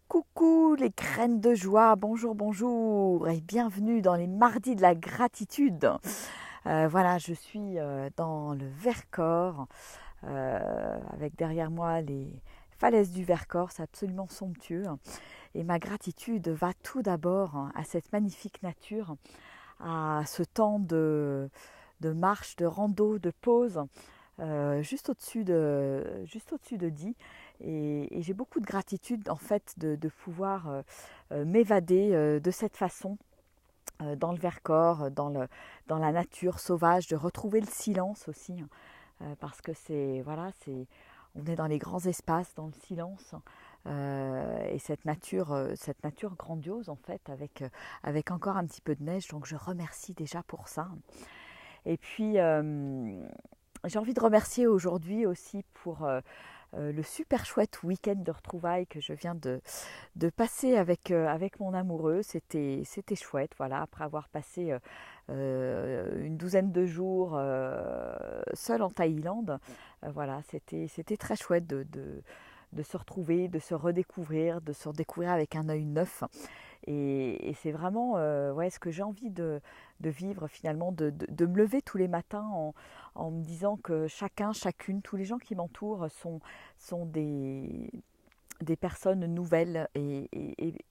Coucou les graines de joie, bonjour, bonjour et bienvenue dans les mardis de la gratitude. Voilà, je suis dans le Vercors, avec derrière moi les falaises du Vercors, c'est absolument somptueux. Et ma gratitude va tout d'abord à cette magnifique nature, à ce temps de marche, de rando, de pause, juste au-dessus de Die. Et j'ai beaucoup de gratitude en fait de pouvoir m'évader de cette façon dans le Vercors, dans la nature sauvage, de retrouver le silence aussi, parce que on est dans les grands espaces, dans le silence, et cette nature grandiose en fait, avec encore un petit peu de neige. Donc je remercie déjà pour ça. Et puis j'ai envie de remercier aujourd'hui aussi pour le super chouette week-end de retrouvailles que je viens de passer avec mon amoureux. C'était chouette, voilà, après avoir passé une douzaine de jours seul en Thaïlande. Voilà, c'était très chouette de se retrouver, de se redécouvrir avec un œil neuf. Et c'est vraiment ouais, ce que j'ai envie de vivre finalement, de me lever tous les matins en me disant que chacun, chacune, tous les gens qui m'entourent sont des personnes nouvelles et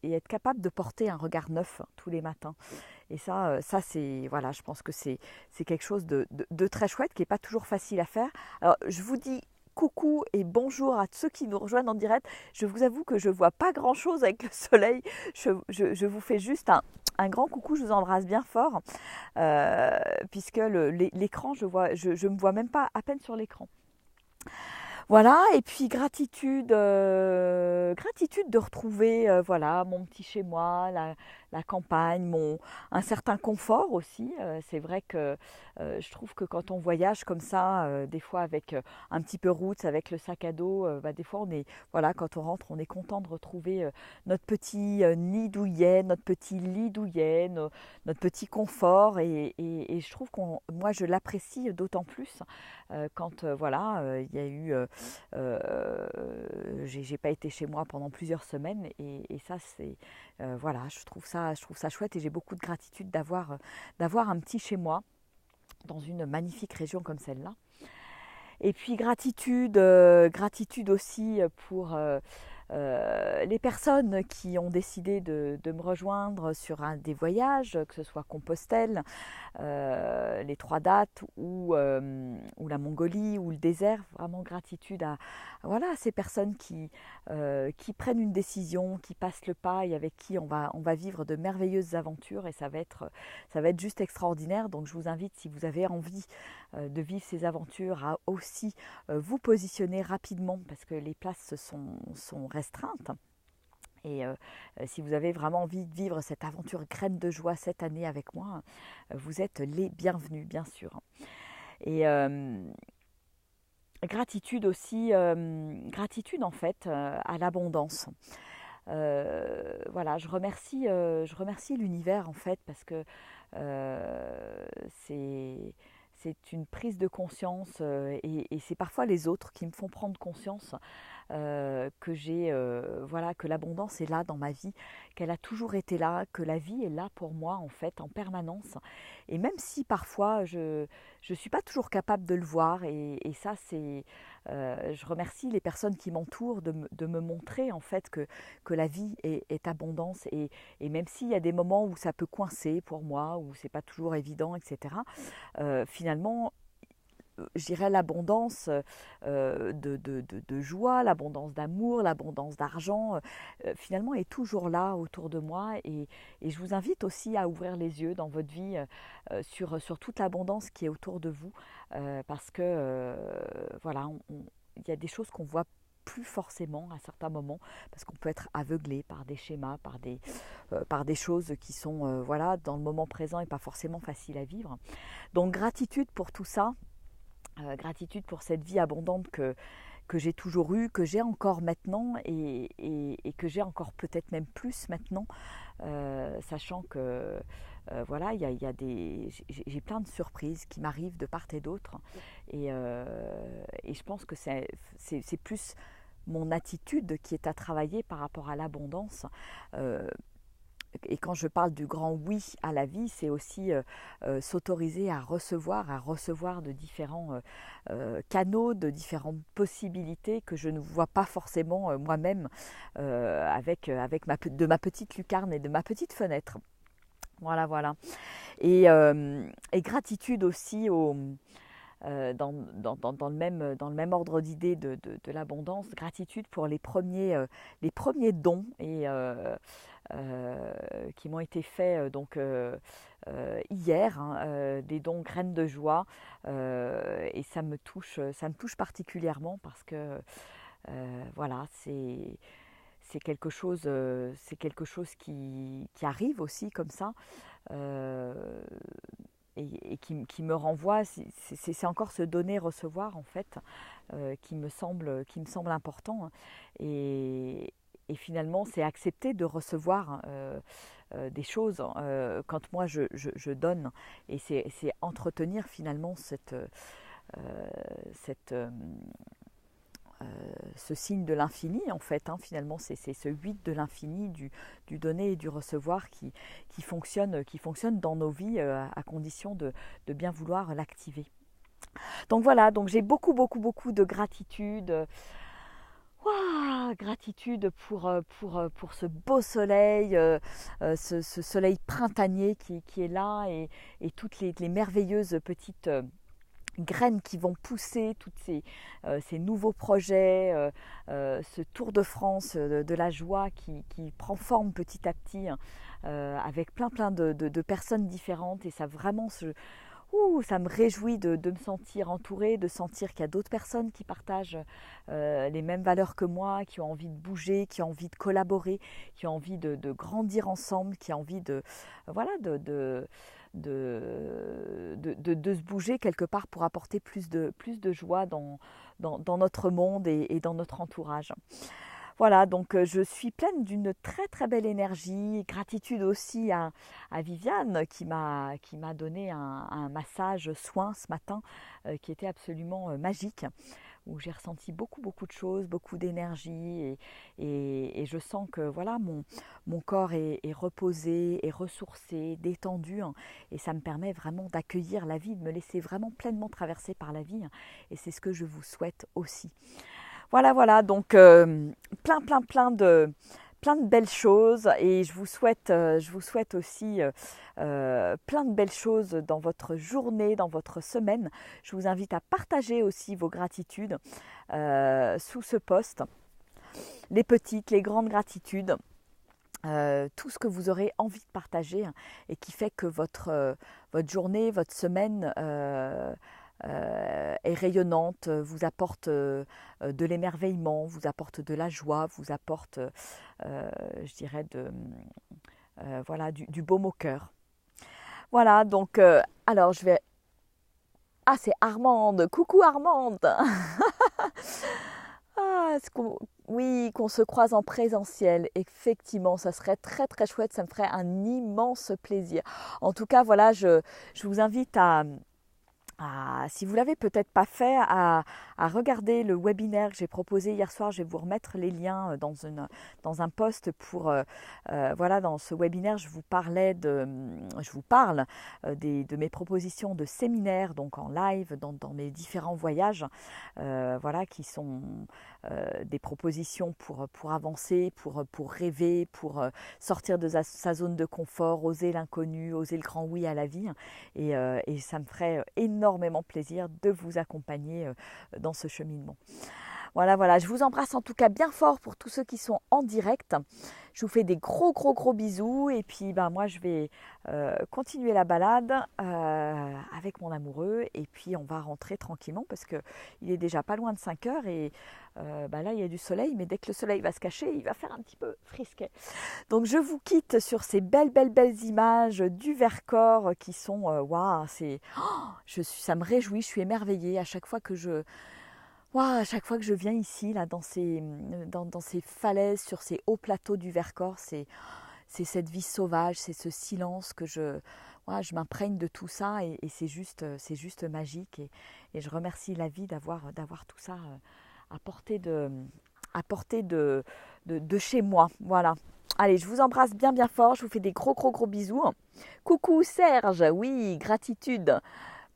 être capable de porter un regard neuf tous les matins. Et ça c'est, voilà, je pense que c'est quelque chose de très chouette qui n'est pas toujours facile à faire. Alors je vous dis coucou et bonjour à ceux qui nous rejoignent en direct. Je vous avoue que je ne vois pas grand chose avec le soleil. Je vous fais juste un grand coucou, je vous embrasse bien fort, puisque l'écran, je me vois même pas à peine sur l'écran. Voilà, et puis gratitude de retrouver voilà, mon petit chez moi, la campagne, un certain confort aussi. C'est vrai que je trouve que quand on voyage comme ça, des fois avec un petit peu route, avec le sac à dos, des fois voilà, quand on rentre, on est content de retrouver notre petit nid douillet, notre petit lit douillet, notre petit confort. Et je trouve moi, je l'apprécie d'autant plus quand voilà, il y a eu j'ai pas été chez moi pendant plusieurs semaines et ça c'est voilà, je trouve ça chouette et j'ai beaucoup de gratitude d'avoir un petit chez moi dans une magnifique région comme celle-là. Et puis gratitude aussi pour les personnes qui ont décidé de me rejoindre sur un des voyages, que ce soit Compostelle, les trois dates ou la Mongolie ou le désert. Vraiment gratitude à, voilà, à ces personnes qui prennent une décision, qui passent le pas et avec qui on va vivre de merveilleuses aventures et ça va être juste extraordinaire. Donc je vous invite, si vous avez envie de vivre ces aventures, à aussi vous positionner rapidement parce que les places sont restreintes. Et si vous avez vraiment envie de vivre cette aventure graine de joie cette année avec moi, vous êtes les bienvenus, bien sûr. Et gratitude aussi, gratitude en fait à l'abondance. Voilà, je remercie l'univers en fait parce que euh, c'est c'est une prise de conscience et c'est parfois les autres qui me font prendre conscience voilà, que l'abondance est là dans ma vie, qu'elle a toujours été là, que la vie est là pour moi en fait en permanence. Et même si parfois je suis pas toujours capable de le voir et ça c'est je remercie les personnes qui m'entourent de me montrer en fait que la vie est abondance et même s'il y a des moments où ça peut coincer pour moi, où c'est pas toujours évident, etc. Finalement, je dirais l'abondance de joie, l'abondance d'amour, l'abondance d'argent, finalement est toujours là autour de moi et je vous invite aussi à ouvrir les yeux dans votre vie sur toute l'abondance qui est autour de vous parce que voilà, il y a des choses qu'on voit plus forcément à certains moments parce qu'on peut être aveuglé par des schémas, par des choses qui sont voilà, dans le moment présent et pas forcément faciles à vivre. Donc gratitude pour tout ça. Gratitude pour cette vie abondante que j'ai toujours eue, que j'ai encore maintenant et que j'ai encore peut-être même plus maintenant, sachant que voilà, il y a j'ai plein de surprises qui m'arrivent de part et d'autre et je pense que c'est plus mon attitude qui est à travailler par rapport à l'abondance. Et quand je parle du grand oui à la vie, c'est aussi s'autoriser à recevoir de différents canaux, de différentes possibilités que je ne vois pas forcément moi-même avec de ma petite lucarne et de ma petite fenêtre. Voilà, voilà. Et gratitude aussi dans le même ordre d'idée de l'abondance, gratitude pour les premiers dons qui m'ont été faits hier, hein, des dons graines de joie, et ça me touche particulièrement parce que voilà, c'est quelque chose qui arrive aussi comme ça. euh, et qui me renvoie, c'est encore se donner, recevoir en fait, qui me semble important. Et, et finalement, c'est accepter de recevoir des choses quand moi je donne. Et c'est entretenir finalement cette, ce signe de l'infini en fait, hein, finalement c'est ce 8 de l'infini du donner et du recevoir qui fonctionne dans nos vies à condition de bien vouloir l'activer. Donc voilà, donc j'ai beaucoup de gratitude. Ouah, gratitude pour ce beau soleil, ce soleil printanier qui est là et toutes les merveilleuses petites graines qui vont pousser, tous ces nouveaux projets, ce tour de France de la joie qui prend forme petit à petit, avec plein de personnes différentes. Et ça vraiment, ça me réjouit de me sentir entourée, de sentir qu'il y a d'autres personnes qui partagent les mêmes valeurs que moi, qui ont envie de bouger, qui ont envie de collaborer, qui ont envie de grandir ensemble, qui ont envie voilà, de se bouger quelque part pour apporter plus de joie dans notre monde et dans notre entourage. Voilà, donc je suis pleine d'une très belle énergie. Gratitude aussi à Viviane qui m'a donné un massage soin ce matin qui était absolument magique, où j'ai ressenti beaucoup de choses, beaucoup d'énergie et je sens que voilà, mon corps est reposé, est ressourcé, détendu, hein, et ça me permet vraiment d'accueillir la vie, de me laisser vraiment pleinement traverser par la vie, hein, et c'est ce que je vous souhaite aussi. Voilà, donc plein de belles choses et je vous souhaite aussi plein de belles choses dans votre journée, dans votre semaine. Je vous invite à partager aussi vos gratitudes sous ce post, les petites, les grandes gratitudes. Tout ce que vous aurez envie de partager, hein, et qui fait que votre journée, votre semaine est rayonnante, vous apporte de l'émerveillement, vous apporte de la joie, vous apporte, je dirais, voilà, du baume au cœur. Voilà, donc, alors je vais... Ah, c'est Armande! Coucou Armande! Ah, oui, qu'on se croise en présentiel, effectivement, ça serait très chouette, ça me ferait un immense plaisir. En tout cas, voilà, je vous invite si vous l'avez peut-être pas fait, à regarder le webinaire que j'ai proposé hier soir. Je vais vous remettre les liens dans un post pour voilà, dans ce webinaire je vous parle de mes propositions de séminaires, donc en live dans mes différents voyages, voilà, qui sont des propositions pour avancer, pour rêver, pour sortir de sa zone de confort, oser l'inconnu, oser le grand oui à la vie. Et ça me ferait énormément plaisir de vous accompagner dans ce cheminement. Voilà, je vous embrasse en tout cas bien fort pour tous ceux qui sont en direct. Je vous fais des gros bisous et puis moi je vais continuer la balade avec mon amoureux et puis on va rentrer tranquillement parce qu'il est déjà pas loin de 5 heures et là il y a du soleil, mais dès que le soleil va se cacher, il va faire un petit peu frisquet. Donc je vous quitte sur ces belles images du Vercors qui sont waouh, ça me réjouit, je suis émerveillée à chaque fois que à chaque fois que je viens ici, là, dans ces falaises, sur ces hauts plateaux du Vercors, c'est cette vie sauvage, c'est ce silence que je m'imprègne de tout ça et c'est juste magique. Et je remercie la vie d'avoir tout ça à portée à portée de chez moi. Voilà. Allez, je vous embrasse bien bien fort, je vous fais des gros gros gros bisous. Coucou Serge, oui, gratitude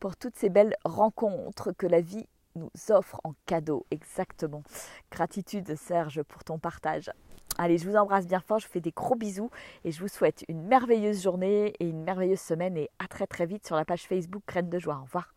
pour toutes ces belles rencontres que la vie nous offre en cadeau, exactement. Gratitude Serge pour ton partage. Allez, je vous embrasse bien fort, je vous fais des gros bisous et je vous souhaite une merveilleuse journée et une merveilleuse semaine et à très très vite sur la page Facebook Graines de Joie. Au revoir.